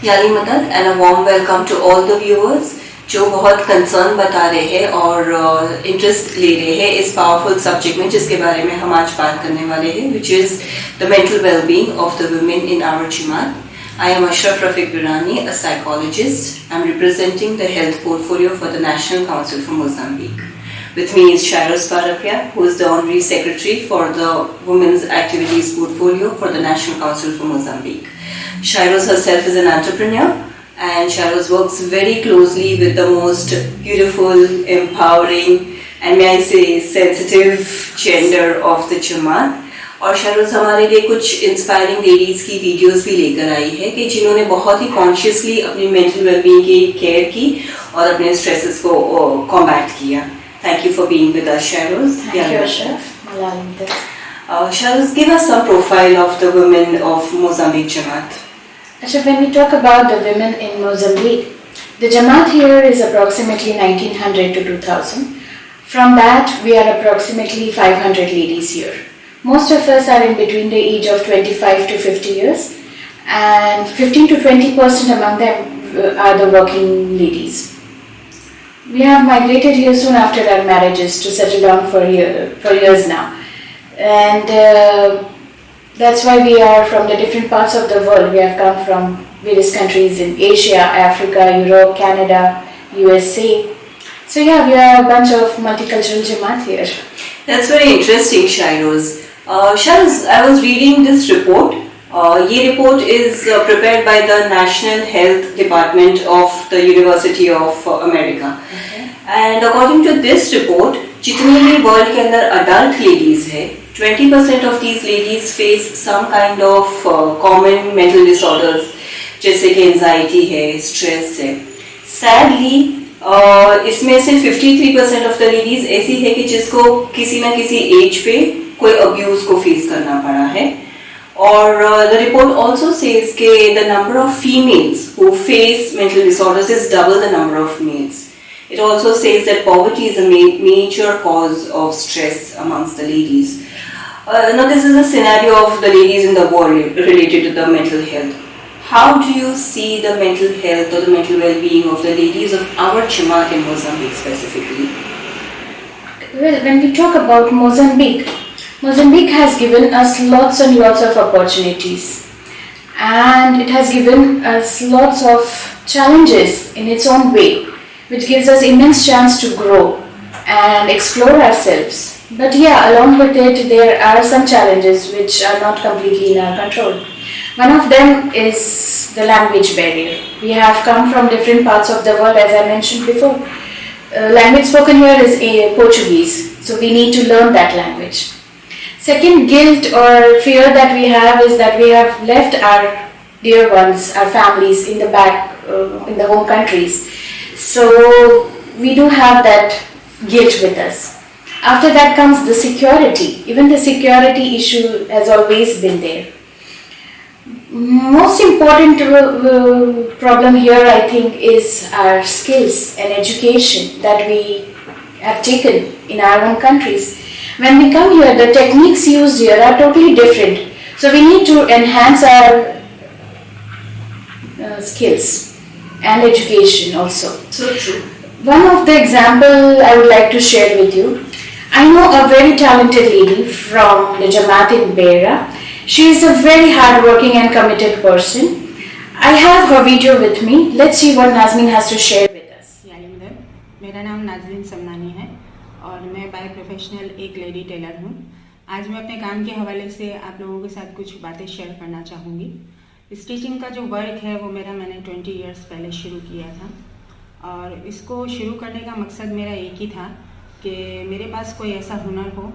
यानी मदद and a warm welcome to all the viewers जो बहुत कंसर्न बता रहे हैं और इंटरेस्ट ले रहे हैं इस पावरफुल सब्जेक्ट में जिसके बारे में हम आज बात करने वाले हैं, which is the mental wellbeing of the women in our जमात. I am Ashraf Rafiq Durrani, a psychologist. I am representing the health portfolio for the National Council for Mozambique. With me is Shairoz Parapia, who is the Honorary Secretary for the Women's Activities Portfolio for the National Council for Mozambique. Shairoz herself is an entrepreneur, and Shairoz works very closely with the most beautiful, empowering, and may I say sensitive gender of the Jamaat. और शायरोज हमारे लिए कुछ inspiring ladies की videos भी लेकर आई है कि जिन्होंने बहुत ही कॉन्शियसली अपनी मेंटल वेलबींग की केयर की और अपने स्ट्रेसेस को कॉम्बैट किया. Thank you for being with us Shahruz. Shahruz, give us some profile of the women of Mozambique Jamaat. Ashraf, when we talk about the women in Mozambique, the Jamaat here is approximately 1900 to 2000. From that, we are approximately 500 ladies here. Most of us are in between the age of 25 to 50 years, and 15 to 20% among them are the working ladies. We have migrated here soon after our marriages to settle down for years now, and that's why we are from the different parts of the world. We have come from various countries in Asia, Africa, Europe, Canada, USA. So yeah, we are a bunch of multicultural Jamaat here. That's very interesting, Shairoz. Shairoz, I was reading this report. ये report is prepared by the National Health Department of the University of America. Okay. And according to this report, जितनी भी world के अंदर adult ladies है, 20% of these ladies face some kind of common mental disorders, जैसे कि anxiety है, stress है. Sadly, इसमें से 53% ऑफ द लेडीज ऐसी है कि जिसको किसी ना किसी एज पे कोई अब्यूज को फेस करना पड़ा है. और द रिपोर्ट ऑल्सो सेज के the number of females who face mental disorders is double the number of males. It also says that poverty is a major cause of stress amongst the ladies. Now this is a scenario of the ladies in the world related to the mental health. How do you see the mental health or the mental well-being of the ladies of our Jamaat in Mozambique specifically? Well, when we talk about Mozambique, Mozambique has given us lots and lots of opportunities, and it has given us lots of challenges in its own way, which gives us immense chance to grow and explore ourselves. But yeah, along with it, there are some challenges which are not completely in our control. One of them is the language barrier. We have come from different parts of the world, as I mentioned before. Language spoken here is Portuguese, so we need to learn that language. Second guilt or fear that we have is that we have left our dear ones, our families in the back, in the home countries. So we do have that guilt with us. After that comes the security. Even the security issue has always been there. Most important problem here, I think, is our skills and education that we have taken in our own countries. When we come here, the techniques used here are totally different. So we need to enhance our skills and education also. So true. One of the example I would like to share with you. I know a very talented lady from the Jamaat in Beira. She is a very hard-working and committed person. I have her video with me. Let's see what Nazmin has to share with us. मेरा नाम नाज़रीन समनानी है और मैं by professional एक lady Taylor हूँ. आज मैं अपने काम के हवाले से आप लोगों के साथ कुछ बातें शेयर करना चाहूँगी. स्टिचिंग का जो वर्क है वो मैंने 20 इयर्स पहले शुरू किया था, और इसको शुरू करने का मकसद मेरा एक ही था कि मेरे पास कोई ऐसा हुनर हो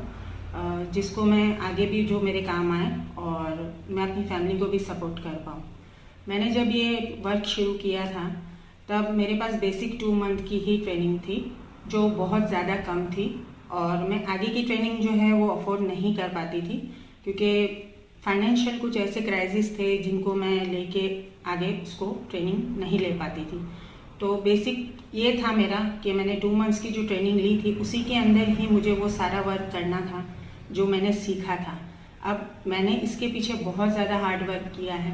जिसको मैं आगे भी जो मेरे काम आए और मैं अपनी फैमिली को भी सपोर्ट कर पाऊँ. मैंने जब ये वर्क शुरू किया था तब मेरे पास बेसिक 2 मंथ की ही ट्रेनिंग थी, जो बहुत ज़्यादा कम थी, और मैं आगे की ट्रेनिंग जो है वो अफोर्ड नहीं कर पाती थी क्योंकि फाइनेंशियल कुछ ऐसे क्राइसिस थे जिनको मैं लेके आगे उसको ट्रेनिंग नहीं ले पाती थी. तो बेसिक ये था मेरा कि मैंने 2 मंथ्स की जो ट्रेनिंग ली थी उसी के अंदर ही मुझे वो सारा वर्क करना था जो मैंने सीखा था. अब मैंने इसके पीछे बहुत ज़्यादा हार्ड वर्क किया है.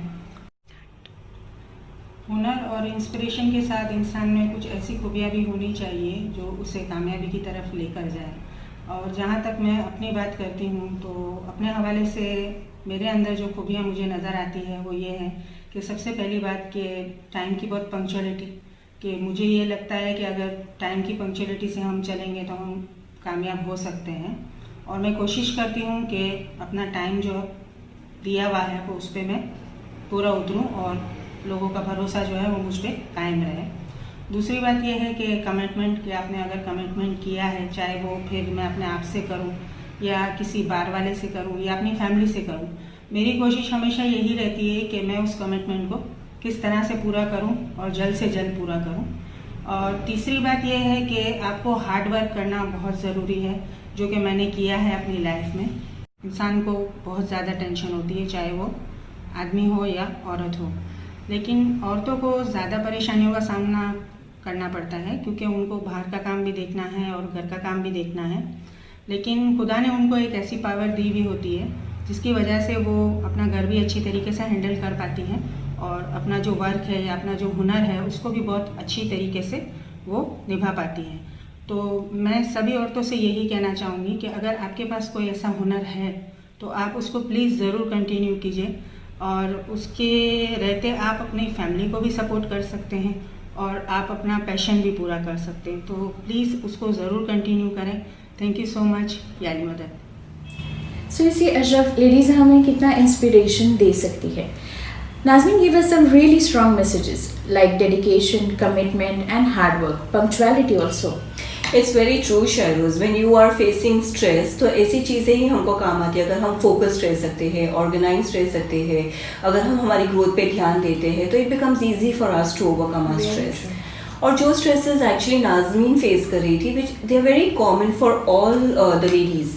हुनर और इंस्पिरेशन के साथ इंसान में कुछ ऐसी खूबियाँ भी होनी चाहिए जो उसे कामयाबी की तरफ लेकर जाए। और जहाँ तक मैं अपनी बात करती हूँ तो अपने हवाले से मेरे अंदर जो खूबियाँ मुझे नज़र आती है वो ये है कि सबसे पहली बात कि टाइम की बहुत पंक्चुअलिटी, कि मुझे ये लगता है कि अगर टाइम की पंक्चुअलिटी से हम चलेंगे तो हम कामयाब हो सकते हैं। और मैं कोशिश करती हूँ कि अपना टाइम जो दिया हुआ है वो उस पर मैं पूरा उतरूँ और लोगों का भरोसा जो है वो मुझ पर कायम रहे। दूसरी बात यह है कि कमिटमेंट, कि आपने अगर कमिटमेंट किया है, चाहे वो फिर मैं अपने आप से करूं या किसी बार वाले से करूं या अपनी फैमिली से करूं, मेरी कोशिश हमेशा यही रहती है कि मैं उस कमिटमेंट को किस तरह से पूरा करूं और जल्द से जल्द पूरा करूं। और तीसरी बात यह है कि आपको हार्ड वर्क करना बहुत ज़रूरी है, जो कि मैंने किया है अपनी लाइफ में। इंसान को बहुत ज़्यादा टेंशन होती है, चाहे वो आदमी हो या औरत हो, लेकिन औरतों को ज़्यादा परेशानियों का सामना करना पड़ता है क्योंकि उनको बाहर का काम भी देखना है और घर का काम भी देखना है। लेकिन खुदा ने उनको एक ऐसी पावर दी हुई होती है जिसकी वजह से वो अपना घर भी अच्छी तरीके से हैंडल कर पाती हैं और अपना जो वर्क है या अपना जो हुनर है उसको भी बहुत अच्छी तरीके से वो निभा पाती हैं। तो मैं सभी औरतों से यही कहना चाहूँगी कि अगर आपके पास कोई ऐसा हुनर है तो आप उसको प्लीज़ ज़रूर कंटिन्यू कीजिए, और उसके रहते आप अपनी फैमिली को भी सपोर्ट कर सकते हैं और आप अपना पैशन भी पूरा कर सकते हैं। तो प्लीज़ उसको ज़रूर कंटिन्यू करें। थैंक यू सो मच याली मदद। सो इसी अशरफ लेडीज़ हमें कितना इंस्पिरेशन दे सकती है। Nazmin gave us some really strong messages like dedication, commitment and hard work, punctuality also. It's very true Shahruz, when you are facing stress तो ऐसी चीज़ें ही हमको काम आती है। अगर हम फोकस्ड रह सकते हैं, ऑर्गेनाइज्ड रह सकते हैं, अगर हम हमारी ग्रोथ पे ध्यान देते हैं तो it becomes easy for us to overcome our stress. और जो स्ट्रेसेस एक्चुअली नाज़मीन फेस कर रही थी, which they are very common for all the ladies.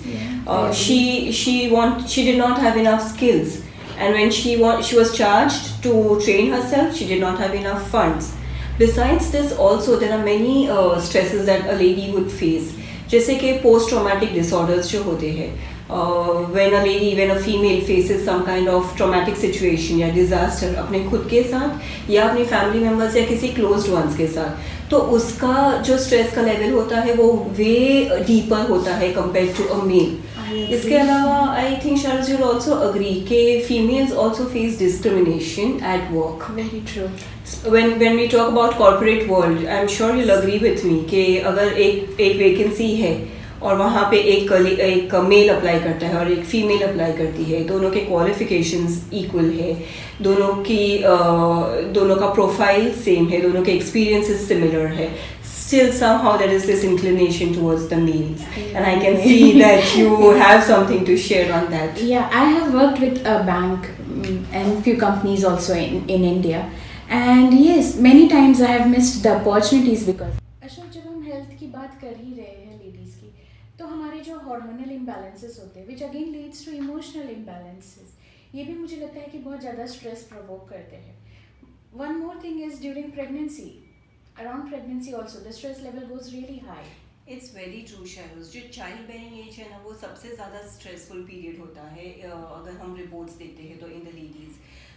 she did not have enough skills, and when she was charged to train herself, she did not have enough funds. Besides this also there are many stresses that a lady would face, जैसे कि post traumatic disorders जो होते हैं, when a female faces some kind of traumatic situation या disaster अपने खुद के साथ या अपने family members या किसी closed ones के साथ, तो उसका जो stress का level होता है वो way deeper होता है compared to a male. इसके अलावा आई थिंक शायद you'll also agree कि females also face discrimination at work. Very true. When we talk about corporate world, I'm sure you'll agree with me कि अगर एक vacancy है और वहाँ पे एक मेल अप्लाई करता है और एक फीमेल अप्लाई करती है, दोनों के क्वालिफिकेशंस इक्वल है, दोनों का प्रोफाइल सेम है, दोनों के एक्सपीरियंसेस सिमिलर है, still somehow there is this inclination towards the males, and I can see that you have something to share on that. Yeah, I have worked with a bank and few companies also in India, and yes, many times I have missed the opportunities because Ashok, जब हम health की बात कर ही रहे हैं ladies की, तो हमारे जो हार्मोनल इम्बैलेंसेस होते हैं which again leads to emotional imbalances, ये भी मुझे लगता है कि बहुत ज़्यादा स्ट्रेस प्रोवोक करते हैं. One more thing is during pregnancy, around pregnancy also the stress level goes really high. It's very true शायरोज, जो चाइल्ड बेयरिंग एज है ना वो सबसे ज़्यादा स्ट्रेसफुल पीरियड होता है अगर हम रिपोर्ट्स देखते हैं तो इन द लेडीज़,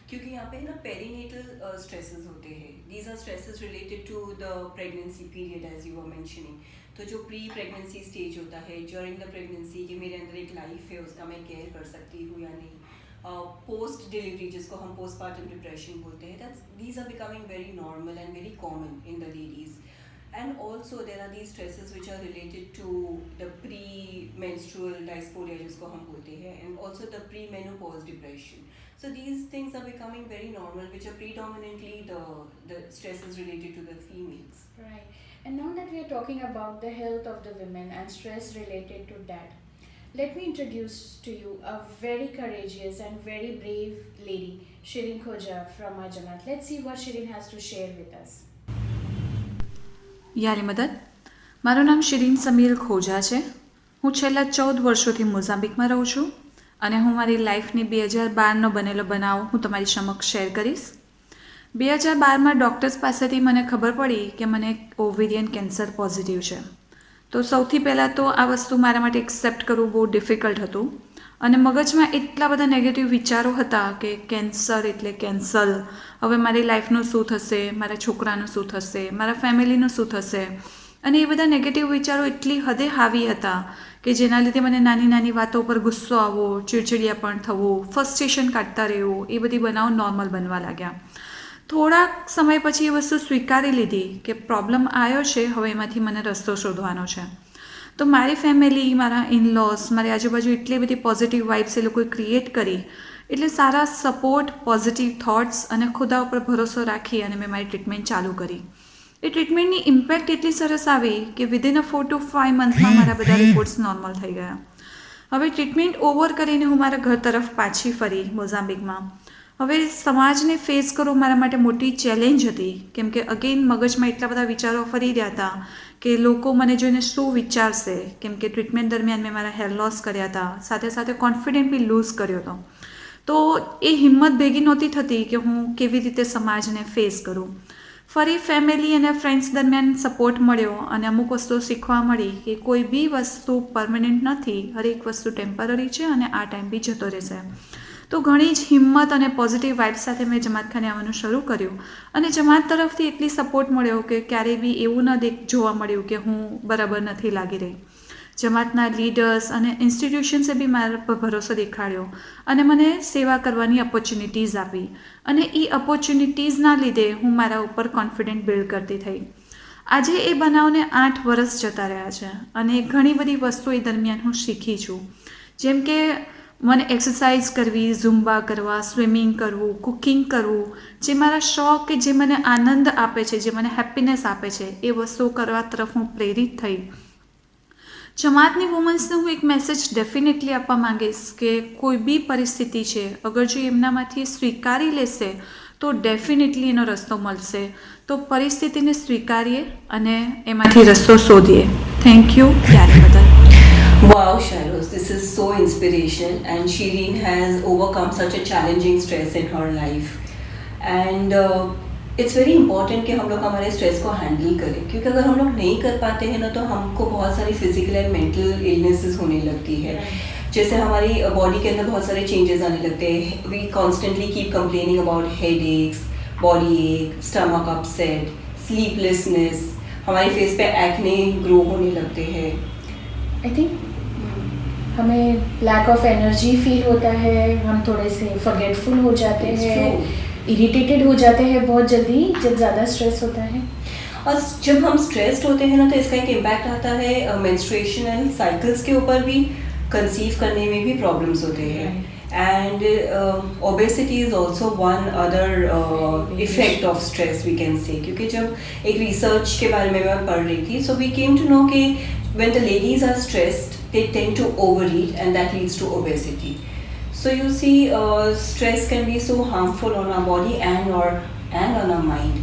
क्योंकि यहाँ पे ना पेरीनेटल स्ट्रेसेस होते हैं. These are stresses related to the pregnancy period as you were mentioning. तो जो प्री प्रेगनेंसी स्टेज होता है, ड्यूरिंग द प्रेगनेंसी कि मेरे अंदर एक लाइफ है, उसका मैं केयर कर सकती हूँ या नहीं. पोस्ट डिलीवरी जिसको हम पोस्टपार्टम डिप्रेशन बोलते हैं, these are becoming very normal and very common in the ladies. And also there are these stresses which are related to the pre-menstrual dysphoria जिसको हम बोलते हैं, and also the pre-menopause depression. So these things are becoming very normal, which are predominantly the stresses related to the females. Right. And now that we are talking about the health of the women and stress related to that, let me introduce to you a very courageous and very brave lady, Shirin Khoja from our Jamaat. Let's see what Shirin has to share with us. યારી મદદ. મારું નામ શિરીન સમીર ખોજા છે. હું છેલ્લા 14 વર્ષોથી મોઝામ્બિકમાં રહું છું અને હું મારી લાઈફની 2012નો બનેલો બનાવ હું તમારી સમક્ષ શેર કરીશ. 2012માં ડૉક્ટર્સ પાસેથી મને ખબર પડી કે મને ઓવેરિયન કેન્સર પોઝિટિવ છે. તો સૌથી પહેલાં તો આ વસ્તુ મારા માટે એક્સેપ્ટ કરવું બહુ ડિફિકલ્ટ હતું અને મગજમાં એટલા બધા નેગેટિવ વિચારો હતા કે કેન્સર એટલે કેન્સલ, હવે મારી લાઈફનું શું થશે, મારા છોકરાનું શું થશે, મારા ફેમિલીનું શું થશે, અને એ બધા નેગેટિવ વિચારો એટલી હદે હાવી હતા કે જેના લીધે મને નાની નાની વાતો પર ગુસ્સો આવવો, ચીડચીડિયા પણ થવું, ફ્રસ્ટ્રેશન કાઢતા રહેવું, એ બધી બનાવ નોર્મલ બનવા લાગ્યા. થોડાક સમય પછી એ વસ્તુ સ્વીકારી લીધી કે પ્રોબ્લેમ આવ્યો છે, હવે એમાંથી મને રસ્તો શોધવાનો છે. તો મારી ફેમિલી, મારા ઇનલોઝ, મારી આજુબાજુ એટલી બધી પોઝિટિવ વાઇબ્સ એ લોકોએ ક્રિએટ કરી, એટલે સારા સપોર્ટ, પોઝિટિવ થોટ્સ અને ખુદા ઉપર ભરોસો રાખી અને મેં મારી ટ્રીટમેન્ટ ચાલુ કરી. એ ટ્રીટમેન્ટની ઇમ્પેક્ટ એટલી સરસ આવી કે વિધિન 4 to 5 મંથમાં મારા બધા રિપોર્ટ્સ નોર્મલ થઈ ગયા. હવે ટ્રીટમેન્ટ ઓવર કરીને હું મારા ઘર તરફ પાછી ફરી મોઝામ્બિકમાં. હવે સમાજને ફેસ કરવું મારા માટે મોટી ચેલેન્જ હતી, કેમ કે અગેન મગજમાં એટલા બધા વિચારો ફરી રહ્યા હતા કે લોકો મને જોઈને શું વિચારશે, કેમ કે ટ્રીટમેન્ટ દરમિયાન મેં મારા હેર લોસ કર્યા હતા, સાથે સાથે કોન્ફિડન્ટ બી લૂઝ કર્યો હતો. તો એ હિંમત ભેગી નહોતી થતી કે હું કેવી રીતે સમાજને ફેસ કરું. ફરી ફેમિલી અને ફ્રેન્ડ્સ દરમિયાન સપોર્ટ મળ્યો અને અમુક વસ્તુઓ શીખવા મળી કે કોઈ બી વસ્તુ પરમનન્ટ નથી, હરેક વસ્તુ ટેમ્પરરી છે અને આ ટાઈમ બી જતો રહેશે. તો ઘણી જ હિંમત અને પોઝિટિવ વાઇબ્સ સાથે મેં જમાતખાને આવવાનું શરૂ કર્યું અને જમાત તરફથી એટલી સપોર્ટ મળ્યો કે ક્યારેય બી એવું ન જોવા મળ્યું કે હું બરાબર નથી લાગી રહી. જમાતના લીડર્સ અને ઇન્સ્ટિટ્યુશન્સે બી મારા પર ભરોસો દેખાડ્યો અને મને સેવા કરવાની ઓપોર્ચ્યુનિટીઝ આપી અને એ ઓપોર્ચ્યુનિટીઝના લીધે હું મારા ઉપર કોન્ફિડન્ટ બિલ્ડ કરતી થઈ. આજે એ બનાવને 8 વર્ષ જતા રહ્યા છે અને ઘણી બધી વસ્તુઓ એ દરમિયાન હું શીખી છું, જેમ કે મને એક્સરસાઇઝ કરવી, ઝુમ્બા કરવા, સ્વિમિંગ કરવું, કુકિંગ કરવું, જે મારા શોખ કે જે મને આનંદ આપે છે, જે મને હેપીનેસ આપે છે, એ વસ્તુઓ કરવા તરફ હું પ્રેરિત થઈ. જમાતની વુમન્સને હું એક મેસેજ ડેફિનેટલી આપવા માંગીશ કે કોઈ બી પરિસ્થિતિ છે, અગર જો એમનામાંથી સ્વીકારી લેશે તો ડેફિનેટલી એનો રસ્તો મળશે. તો પરિસ્થિતિને સ્વીકારીએ અને એમાંથી રસ્તો શોધીએ. થેન્ક યુ યાદ બદલ. Wow, Sharos, this is so inspirational, and Shireen has overcome such a challenging stress in her life. And it's very important कि हम लोग हमारे स्ट्रेस को हैंडल करें, क्योंकि अगर हम लोग नहीं कर पाते हैं ना तो हमको बहुत सारी फिजिकल एंड मेंटल इलनेसेस होने लगती है. जैसे हमारी बॉडी के अंदर बहुत सारे चेंजेस आने लगते हैं. We constantly keep complaining about headaches, body ache, stomach upset, sleeplessness, हमारे फेस पे एक्ने ग्रो होने लगते हैं. आई थिंक हमें लैक ऑफ एनर्जी फील होता है, हम थोड़े से फॉरगेटफुल हो जाते हैं, इरिटेटेड हो जाते हैं बहुत जल्दी जब ज़्यादा स्ट्रेस होता है. और जब हम स्ट्रेस्ड होते हैं ना तो इसका एक इम्पैक्ट आता है मेंस्ट्रुएशनल साइकिल्स के ऊपर भी, कंसीव करने में भी प्रॉब्लम्स होते हैं. And obesity is also one other effect of stress we can say, क्योंकि जब एक रिसर्च के बारे में मैं पढ़ रही थी, so we came to know कि when the ladies are stressed they tend to overeat and that leads to obesity. So you see, stress can be so harmful on our body and on our mind.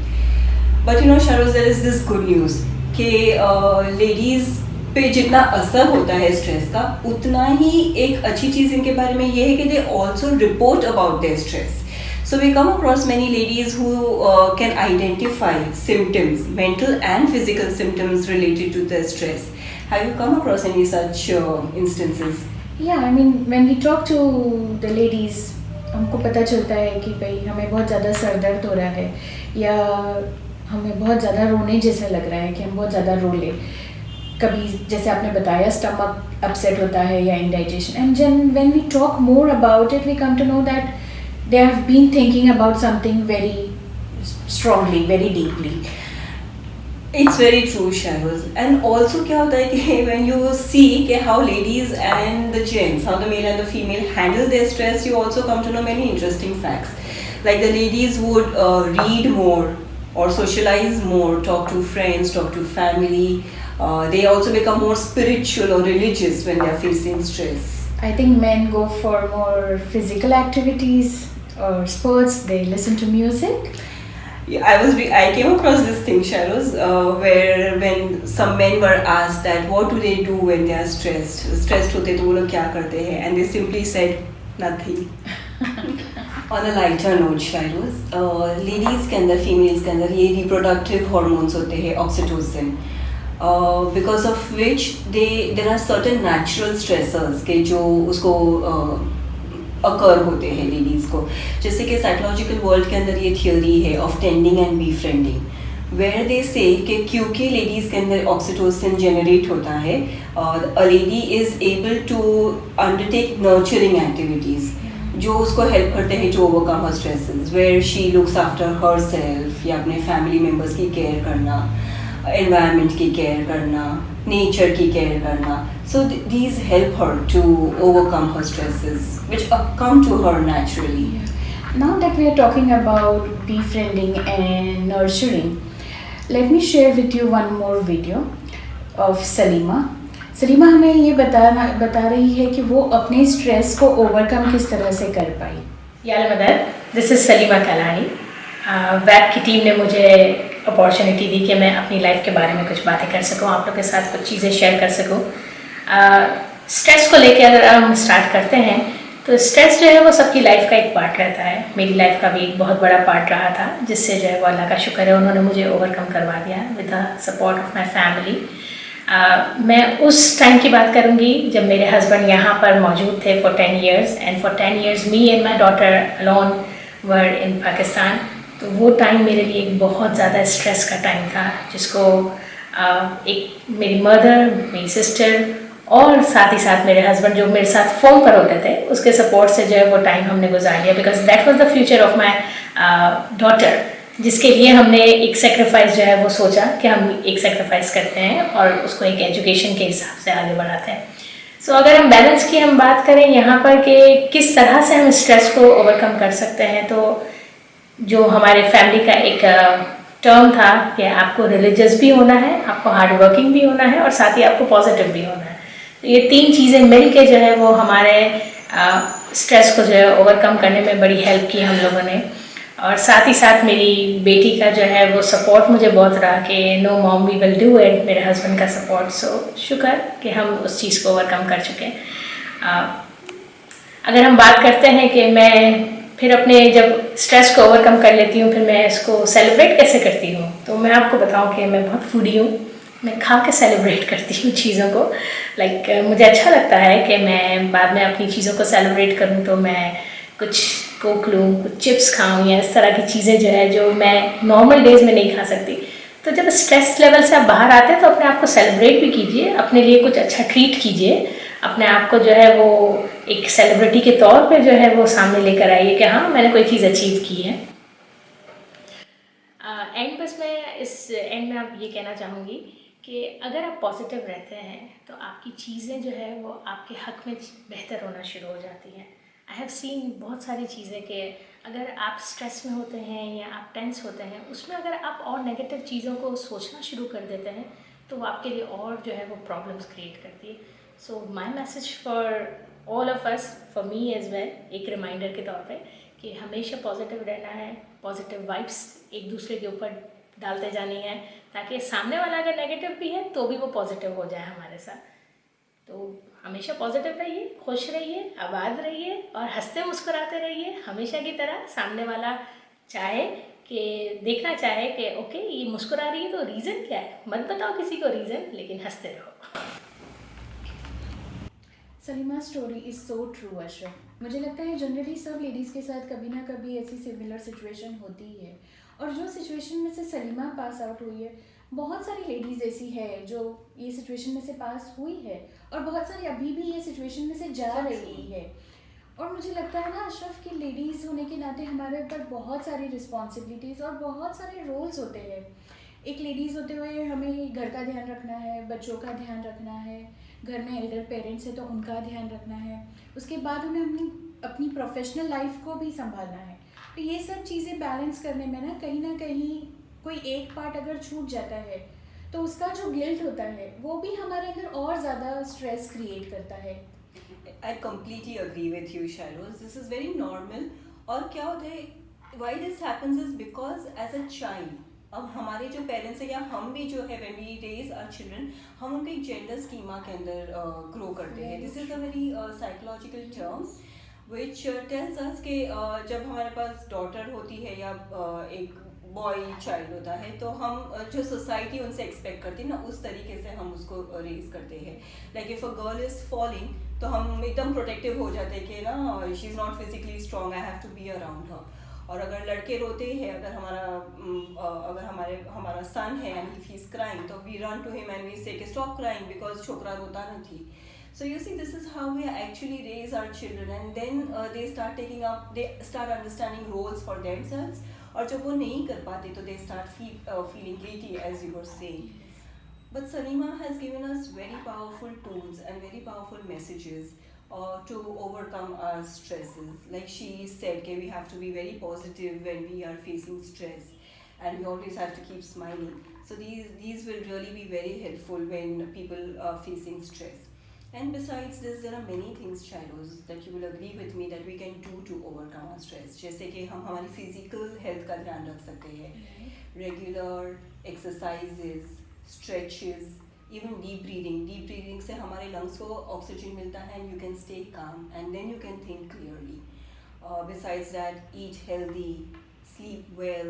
But you know Sharos, there is this good news कि ladies पे जितना असर होता है stress का, उतना ही एक अच्छी चीज़ इनके बारे में ये है कि they also report about their stress. So we come across many ladies who can identify symptoms, mental and physical symptoms related to their stress. Have you come across any such instances? Yeah, I mean when we talk to the ladies, हमको पता चलता है कि भाई हमें बहुत ज़्यादा sir दर्द हो रहा है या हमें बहुत ज़्यादा रोने जैसा लग रहा है कि हम बहुत ज़्यादा रो ले. कभी जैसे आपने बताया स्टमक अपसेट होता है या indigestion, and when we talk more about it we come to know that they have been thinking about something very strongly, very deeply. It's very true, Sharos. And also क्या होता है कि when you see कि how ladies and the gents, how the male and the female handle their stress, you also come to know many interesting facts. Like the ladies would read more or socialize more, talk to friends, talk to family. They also become more spiritual or religious when they are facing stress. I think men go for more physical activities or sports. They listen to music. Yeah, I came across this thing, Sharos, where when some men were asked that what do they do when they are stressed होते तो वो लोग क्या करते हैं, and they simply said nothing. On a lighter note, Sharos, ladies के अंदर, females के अंदर ये reproductive hormones होते हैं, oxytocin. Because of which there are certain natural stressors के जो उसको अकर होते हैं लेडीज़ को. जैसे कि साइकोलॉजिकल वर्ल्ड के अंदर ये थियोरी है of tending and befriending, where they say कि क्योंकि लेडीज़ के अंदर ऑक्सीटोसिन जनरेट होता है, a lady is able to undertake nurturing activities जो उसको हेल्प करते हैं to overcome her stresses, where she looks after herself, या अपने फैमिली मेम्बर्स की केयर करना, एनवायरनमेंट की केयर करना, नेचर की केयर करना. So these help her to overcome her stresses, which come to her naturally. Now that we are talking about befriending and nurturing, let me share with you one more video of Salima. Salima हमें ये बता रही है कि वो अपने stress को overcome किस तरह से कर पाई. यार मदद, this is Salima Kalani. Web की टीम ने मुझे अपॉर्चुनिटी दी कि मैं अपनी लाइफ के बारे में कुछ बातें कर सकूं, आप लोग के साथ कुछ चीज़ें शेयर कर सकूं. स्ट्रेस को लेके अगर हम स्टार्ट करते हैं तो स्ट्रेस जो है वो सबकी लाइफ का एक पार्ट रहता है. मेरी लाइफ का भी एक बहुत बड़ा पार्ट रहा था, जिससे जो है वो अल्लाह का शुक्र है उन्होंने मुझे ओवरकम करवा दिया with the support of my family. मैं उस टाइम की बात करूँगी जब मेरे हस्बैंड यहाँ पर मौजूद थे for 10 years, and for 10 years me and my daughter alone were in Pakistan. तो वो टाइम मेरे लिए एक बहुत ज़्यादा स्ट्रेस का टाइम था, जिसको एक मेरी मदर, मेरी सिस्टर और साथ ही साथ मेरे हस्बैंड जो मेरे साथ फ़ोन पर होते थे, उसके सपोर्ट से जो है वो टाइम हमने गुजार लिया. Because that was the future of my daughter, जिसके लिए हमने एक सेक्रीफाइस जो है वो सोचा कि हम एक सेक्रीफाइस करते हैं और उसको एक एजुकेशन के हिसाब से आगे बढ़ाते हैं. सो अगर हम बैलेंस की हम बात करें यहाँ पर कि किस तरह से हम स्ट्रेस को ओवरकम कर सकते हैं, तो जो हमारे फैमिली का एक टर्म था कि आपको रिलीजियस भी होना है, आपको हार्ड वर्किंग भी होना है और साथ ही आपको पॉजिटिव भी होना है. तो ये तीन चीज़ें मिल के जो है वो हमारे स्ट्रेस को जो है ओवरकम करने में बड़ी हेल्प की हम लोगों ने. और साथ ही साथ मेरी बेटी का जो है वो सपोर्ट मुझे बहुत रहा कि no mom we will do it, मेरे हस्बैंड का सपोर्ट. सो शुक्र कि हम उस चीज़ को ओवरकम कर चुके हैं. अगर हम बात करते हैं कि मैं फिर अपने जब स्ट्रेस को ओवरकम कर लेती हूँ, फिर मैं इसको सेलिब्रेट कैसे करती हूँ, तो मैं आपको बताऊँ कि मैं बहुत फूडी हूँ. मैं खा के सेलिब्रेट करती हूँ चीज़ों को. लाइक मुझे अच्छा लगता है कि मैं बाद में अपनी चीज़ों को सेलिब्रेट करूँ, तो मैं कुछ कोक लूँ, कुछ चिप्स खाऊँ या इस तरह की चीज़ें जो है जो मैं नॉर्मल डेज़ में नहीं खा सकती. तो जब स्ट्रेस लेवल से आप बाहर आते हैं तो अपने आप को सेलिब्रेट भी कीजिए, अपने लिए कुछ अच्छा ट्रीट कीजिए, अपने आप को जो है वो एक सेलिब्रिटी के तौर पे जो है वो सामने लेकर आइए कि हाँ मैंने कोई चीज़ अचीव की है. एंड बस मैं इस एंड में आप ये कहना चाहूँगी कि अगर आप पॉजिटिव रहते हैं तो आपकी चीज़ें जो है वो आपके हक में बेहतर होना शुरू हो जाती हैं. आई हैव सीन बहुत सारी चीज़ें कि अगर आप स्ट्रेस में होते हैं या आप टेंस होते हैं, उसमें अगर आप और नेगेटिव चीज़ों को सोचना शुरू कर देते हैं तो वो आपके लिए और जो है वो प्रॉब्लम्स क्रिएट करती है. So my message for all of us, for me as well, एक रिमाइंडर के तौर पे कि हमेशा पॉजिटिव रहना है, पॉजिटिव वाइब्स एक दूसरे के ऊपर डालते जानी है, ताकि सामने वाला अगर नेगेटिव भी है तो भी वो पॉजिटिव हो जाए हमारे साथ. तो हमेशा पॉजिटिव रहिए, खुश रहिए, आबाद रहिए और हंसते मुस्कुराते रहिए हमेशा की तरह. सामने वाला चाहे कि देखना चाहे कि ओके ये मुस्कुरा रही है तो रीज़न क्या है, मत बताओ किसी को रीज़न, लेकिन हंसते रहो. Salima story is so true Ashraf. मुझे लगता है जनरली सब लेडीज़ के साथ कभी ना कभी ऐसी सिमिलर सिचुएशन होती ही है. और जो सिचुएशन में से सलीमा पास आउट हुई है, बहुत सारी लेडीज़ ऐसी है जो ये सिचुएशन में से पास हुई है और बहुत सारी अभी भी ये सिचुएशन में से जा रही है. और मुझे लगता है ना अशरफ कि लेडीज़ होने के नाते हमारे ऊपर बहुत सारी रिस्पॉन्सिबिलिटीज़ और बहुत सारे रोल्स होते हैं. एक लेडीज़ होते हुए हमें घर का ध्यान रखना है, बच्चों का ध्यान रखना है, घर में एल्डर पेरेंट्स है तो उनका ध्यान रखना है, उसके बाद हमें अपनी प्रोफेशनल लाइफ को भी संभालना है. तो ये सब चीज़ें बैलेंस करने में ना कहीं कोई एक पार्ट अगर छूट जाता है तो उसका जो गिल्ट होता है वो भी हमारे अंदर और ज़्यादा स्ट्रेस क्रिएट करता है. I completely agree with you, Shairoz. This is very normal. और क्या होता है, why this happens is because as a child, अब हमारे जो पेरेंट्स हैं या हम भी जो है when we raise our children, हम उनको एक जेंडर स्कीमा के अंदर ग्रो करते हैं. This is a very psychological term which tells us कि जब हमारे पास डॉटर होती है या एक बॉय चाइल्ड होता है तो हम जो सोसाइटी उनसे एक्सपेक्ट करती है ना उस तरीके से हम उसको रेज करते हैं. Like if a girl is falling तो हम एकदम प्रोटेक्टिव हो जाते हैं कि ना she is not physically strong, I have to be around her. और अगर लड़के रोते हैं, अगर हमारा सन है and if he is crying तो we run to him and we say stop crying because छोकरा रोता नहीं. So you see, this is how we actually raise our children, and then they start understanding roles for themselves. और जब वो नहीं कर पाते तो they start feeling guilty, as you were saying. But Salima has given us very powerful tools and very powerful messages to overcome our stresses. Like she said, okay, we have to be very positive when we are facing stress, and we always have to keep smiling. So these will really be very helpful when people are facing stress. And besides this, there are many things, Shairoz, that you will agree with me that we can do to overcome our stress. जैसे कि हम हमारी physical health का ध्यान रख सकते हैं. Regular exercises, stretches, even deep breathing. Deep breathing से हमारे lungs को oxygen मिलता है and you can stay calm and then you can think clearly. Besides that, eat healthy, sleep well,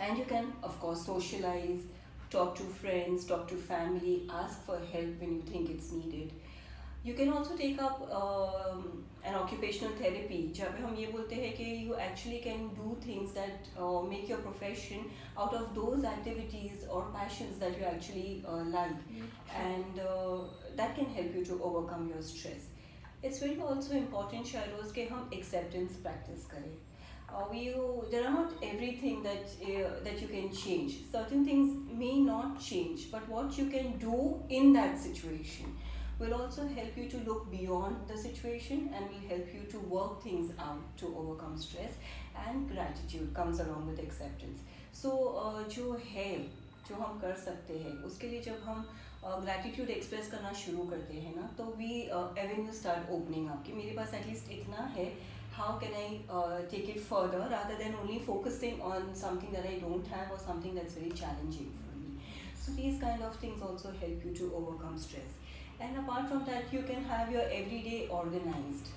and you can of course socialize. Talk to friends, talk to family, ask for help when you think it's needed. You can also take up an occupational therapy जहाँ पे हम ये बोलते हैं कि you actually can do things that make your profession out of those activities or passions that you actually like, and that can help you to overcome your stress. It's very also important, Shairoz, कि हम acceptance practice करें. There are not everything that you can change. Certain things may not change, but what you can do in that situation will also help you to look beyond the situation and will help you to work things out to overcome stress. And gratitude comes along with acceptance. So जो हम कर सकते हैं उसके लिए जब हम gratitude express करना शुरू करते हैं ना तो we even start opening up कि मेरे पास एटलीस्ट इतना है. How can I take it further rather than only focusing on something that I don't have or something that's very challenging for me. So these kind of things also help you to overcome stress. And apart from that, you can have your everyday organized.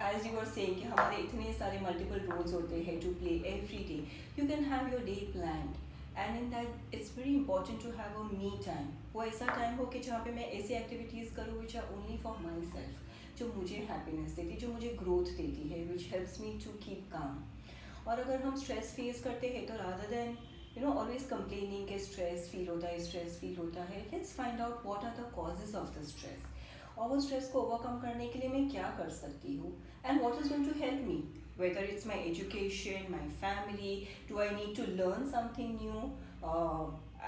As you were saying कि हमारे इतने सारे multiple roles होते हैं to play every day. You can have your day planned. And in that, it's very important to have a me time. वो ऐसा time हो कि जहाँ पे मैं ऐसी activities करूँ which are only for myself. जो मुझे हैप्पीनेस देती, जो मुझे ग्रोथ देती है, which helps me to keep calm. और अगर हम स्ट्रेस फेस करते हैं तो रादर देन ऑलवेज कंप्लेनिंग के स्ट्रेस फील होता है, let's find out what are the causes of the stress. और वो स्ट्रेस को ओवरकम करने के लिए मैं क्या कर सकती हूँ and what is going to help me, whether it's my education, my family, do I need to learn something new,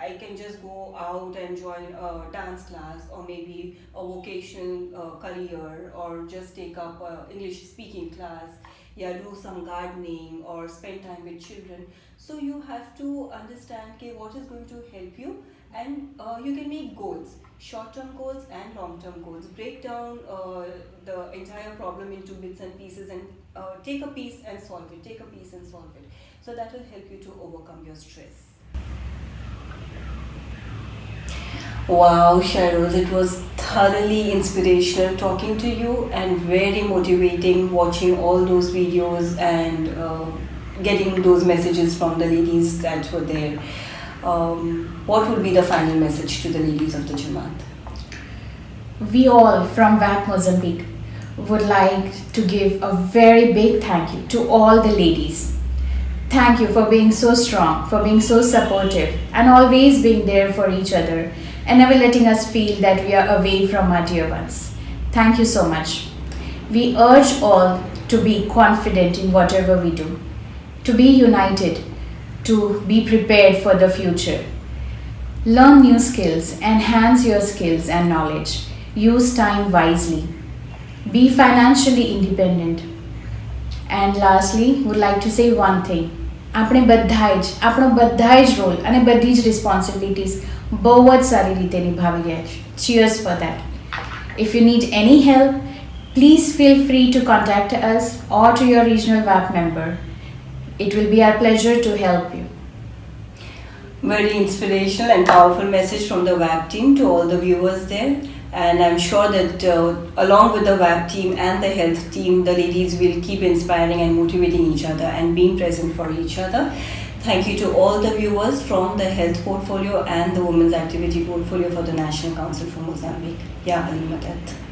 I can just go out and join a dance class or maybe a vocational career or just take up a English speaking class, yeah, do some gardening or spend time with children. So you have to understand what is going to help you, and you can make goals, short-term goals and long-term goals. Break down the entire problem into bits and pieces and take a piece and solve it. So that will help you to overcome your stress. Wow, Shairoz, it was thoroughly inspirational talking to you and very motivating watching all those videos and getting those messages from the ladies that were there. What would be the final message to the ladies of the Jamaat? We all from WAP Mozambique would like to give a very big thank you to all the ladies. Thank you for being so strong, for being so supportive and always being there for each other and never letting us feel that we are away from our dear ones. Thank you so much. We urge all to be confident in whatever we do, to be united, to be prepared for the future. Learn new skills, enhance your skills and knowledge, use time wisely, be financially independent. And lastly, would like to say one thing. આપણો બધા જ role અને બધી જ responsibilities બહુ જ સારી રીતે નિભાવી રહ્યા છે. Cheers for that. If you need any help, please feel free to contact us or to your regional WAP member. It will be our pleasure to help you. Very inspirational and powerful message from the WAP team to all the viewers there. And I'm sure that along with the WAP team and the health team, the ladies will keep inspiring and motivating each other and being present for each other. Thank you to all the viewers from the health portfolio and the women's activity portfolio for the National Council for Mozambique. Ya Halima Tet.